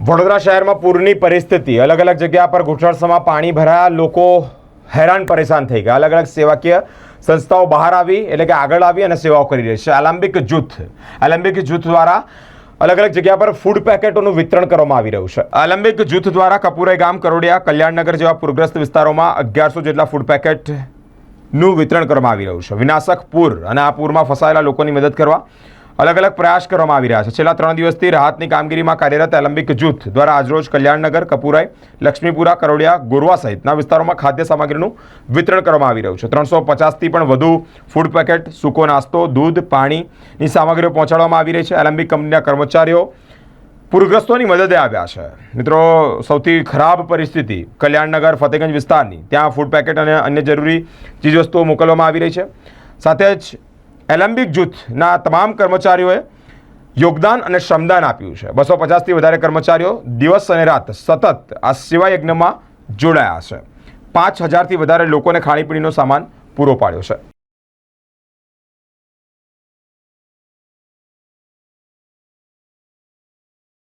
વડોદરા શહેરમાં પૂરની પરિસ્થિતિ અલગ અલગ જગ્યા પર ઘૂંટણસમાં પાણી ભરાયા, લોકો હેરાન પરેશાન થઈ ગયા। અલગ અલગ સેવાકીય સંસ્થાઓ બહાર આવી એટલે કે આગળ આવી અને સેવાઓ કરી રહી છે। એલેમ્બિક જૂથ દ્વારા અલગ અલગ જગ્યા પર ફૂડ પેકેટોનું વિતરણ કરવામાં આવી રહ્યું છે। એલેમ્બિક જૂથ દ્વારા કપુરાઈ ગામ, કરોડિયા, કલ્યાણનગર જેવા પૂરગ્રસ્ત વિસ્તારોમાં 1100 જેટલા ફૂડ પેકેટનું વિતરણ કરવામાં આવી રહ્યું છે। વિનાશક પૂર અને આ પૂરમાં ફસાયેલા લોકોની મદદ કરવા અલગ અલગ પ્રયાસ કરવામાં આવી રહ્યા છે। છેલ્લા 3 દિવસથી રાહતની કામગીરીમાં કાર્યરત એલેમ્બિક જૂથ દ્વારા આજરોજ કલ્યાણનગર, કપુરાઈ, લક્ષ્મીપુરા, કરોડિયા, ગોરવા સહિતના વિસ્તારોમાં ખાદ્ય સામગ્રીનું વિતરણ કરવામાં આવી રહ્યું છે। 350થી પણ વધુ ફૂડ પેકેટ, સૂકો નાસ્તો, દૂધ, પાણીની સામગ્રીઓ પહોંચાડવામાં આવી રહી છે। એલેમ્બિક કંપનીના કર્મચારીઓ પૂરગ્રસ્તોની મદદે આવ્યા છે। મિત્રો, સૌથી ખરાબ પરિસ્થિતિ કલ્યાણનગર, ફતેગંજ વિસ્તારની, ત્યાં ફૂડ પેકેટ અને અન્ય જરૂરી ચીજવસ્તુઓ મોકલવામાં આવી રહી છે। સાથે જ એલેમ્બિક જૂથના તમામ કર્મચારીઓએ યોગદાન અને શ્રમદાન આપ્યું છે। 250થી વધારે કર્મચારીઓ દિવસ અને રાત સતત આ સેવા યજ્ઞમાં જોડાયા છે। 5000થી વધારે લોકોને ખાણીપીણીનો સામાન પૂરો પાડ્યો છે।